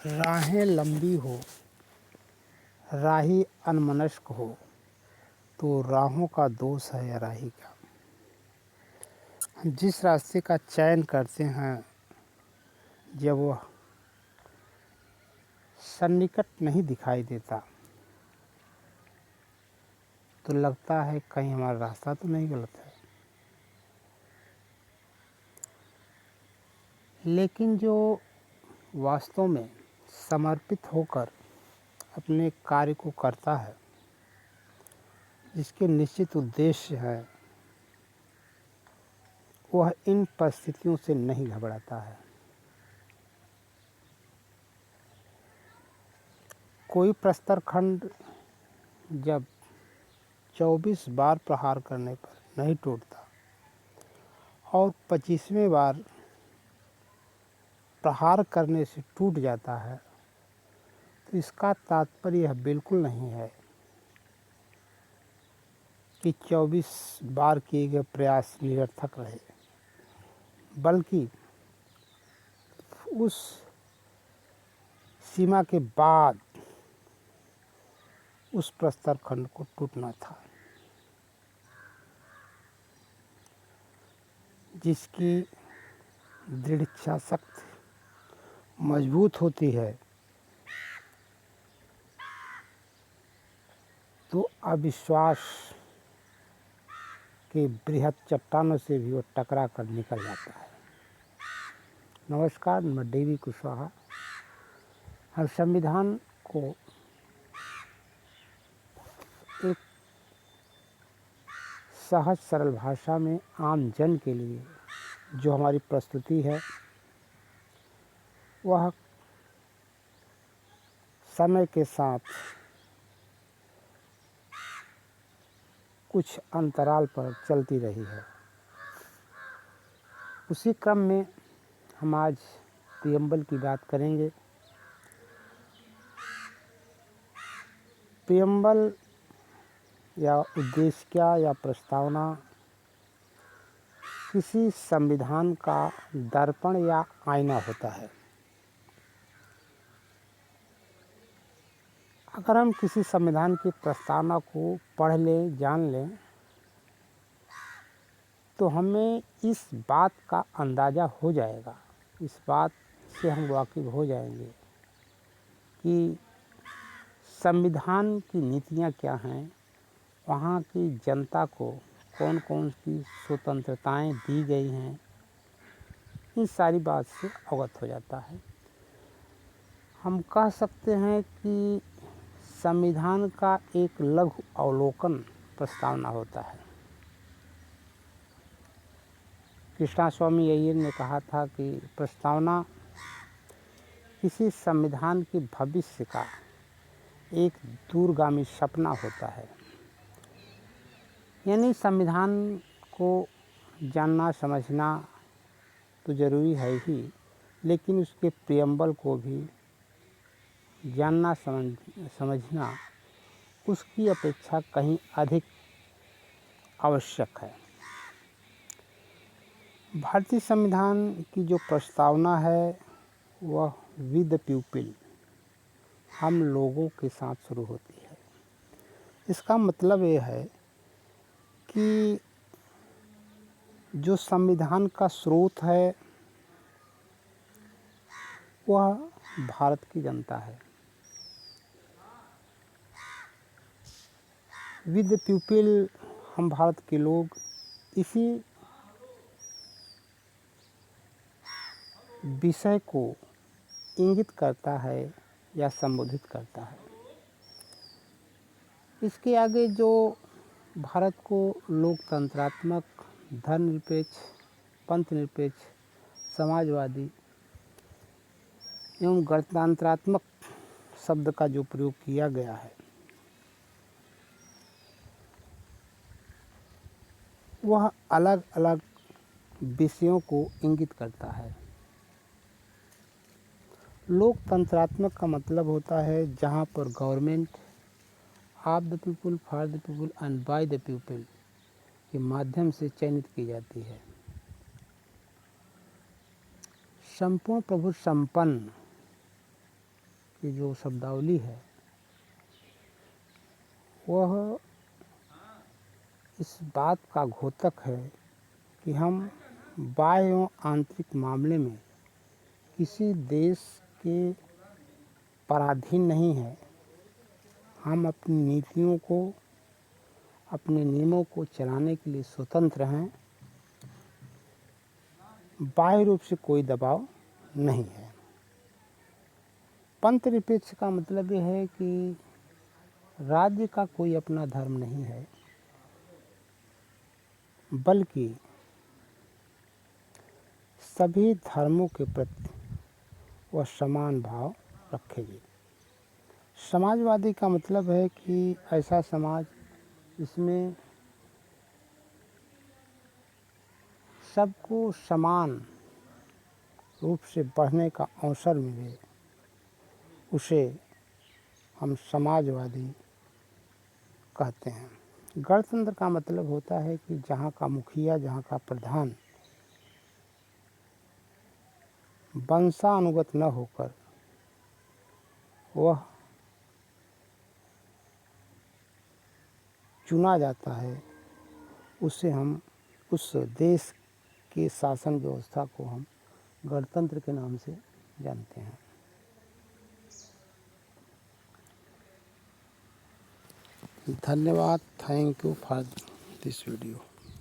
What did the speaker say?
राहें लंबी हो, राही अनमनस्क हो, तो राहों का दोष है या राही का। जिस रास्ते का चयन करते हैं, जब वह सन्निकट नहीं दिखाई देता तो लगता है कहीं हमारा रास्ता तो नहीं गलत है। लेकिन जो वास्तव में समर्पित होकर अपने कार्य को करता है, जिसके निश्चित उद्देश्य है, वह इन परिस्थितियों से नहीं घबराता है। कोई प्रस्तर खंड जब 24 बार प्रहार करने पर नहीं टूटता और 25वें बार प्रहार करने से टूट जाता है, तो इसका तात्पर्य यह बिल्कुल नहीं है कि 24 बार किए गए प्रयास निरर्थक रहे, बल्कि उस सीमा के बाद उस प्रस्तर खंड को टूटना था। जिसकी दृढ़ इच्छा शक्ति मजबूत होती है, तो अविश्वास के बृहद चट्टानों से भी वो टकरा कर निकल जाता है। नमस्कार, मैं देवी कुशवाहा। हम संविधान को एक सहज सरल भाषा में आम जन के लिए जो हमारी प्रस्तुति है, वह समय के साथ कुछ अंतराल पर चलती रही है। उसी क्रम में हम आज प्रियम्बल की बात करेंगे। प्रियम्बल या उद्देश्य या प्रस्तावना किसी संविधान का दर्पण या आईना होता है। अगर हम किसी संविधान की प्रस्तावना को पढ़ लें, जान लें, तो हमें इस बात का अंदाज़ा हो जाएगा, इस बात से हम वाकिफ़ हो जाएंगे कि संविधान की नीतियाँ क्या हैं, वहाँ की जनता को कौन कौन सी स्वतंत्रताएं दी गई हैं, इन सारी बात से अवगत हो जाता है। हम कह सकते हैं कि संविधान का एक लघु अवलोकन प्रस्तावना होता है। कृष्णास्वामी अय्यर ने कहा था कि प्रस्तावना किसी संविधान के भविष्य का एक दूरगामी सपना होता है। यानी संविधान को जानना समझना तो ज़रूरी है ही, लेकिन उसके प्रियम्बल को भी जानना समझना उसकी अपेक्षा कहीं अधिक आवश्यक है। भारतीय संविधान की जो प्रस्तावना है, वह विद पीपल, हम लोगों के साथ शुरू होती है। इसका मतलब ये है कि जो संविधान का स्रोत है, वह भारत की जनता है। विद पीपल, हम भारत के लोग, इसी विषय को इंगित करता है या संबोधित करता है। इसके आगे जो भारत को लोकतंत्रात्मक, धर्मनिरपेक्ष, पंथनिरपेक्ष, समाजवादी एवं गणतंत्रात्मक शब्द का जो प्रयोग किया गया है, वह अलग अलग विषयों को इंगित करता है। लोकतंत्रात्मक का मतलब होता है जहाँ पर government of the people, for the people and by the people के माध्यम से चयनित की जाती है। संपूर्ण प्रभु संपन्न की जो शब्दावली है वह इस बात का घोतक है कि हम बाह्य एवं आंतरिक मामले में किसी देश के पराधीन नहीं हैं। हम अपनी नीतियों को, अपने नियमों को चलाने के लिए स्वतंत्र हैं। बाह्य रूप से कोई दबाव नहीं है। पंथ निरपेक्ष का मतलब यह है कि राज्य का कोई अपना धर्म नहीं है, बल्कि सभी धर्मों के प्रति वह समान भाव रखेगी। समाजवादी का मतलब है कि ऐसा समाज जिसमें सबको समान रूप से बढ़ने का अवसर मिले, उसे हम समाजवादी कहते हैं। गणतंत्र का मतलब होता है कि जहाँ का मुखिया, जहाँ का प्रधान वंशानुगत न होकर वह चुना जाता है, उस देश के शासन व्यवस्था को हम गणतंत्र के नाम से जानते हैं। धन्यवाद। Thank you for this video.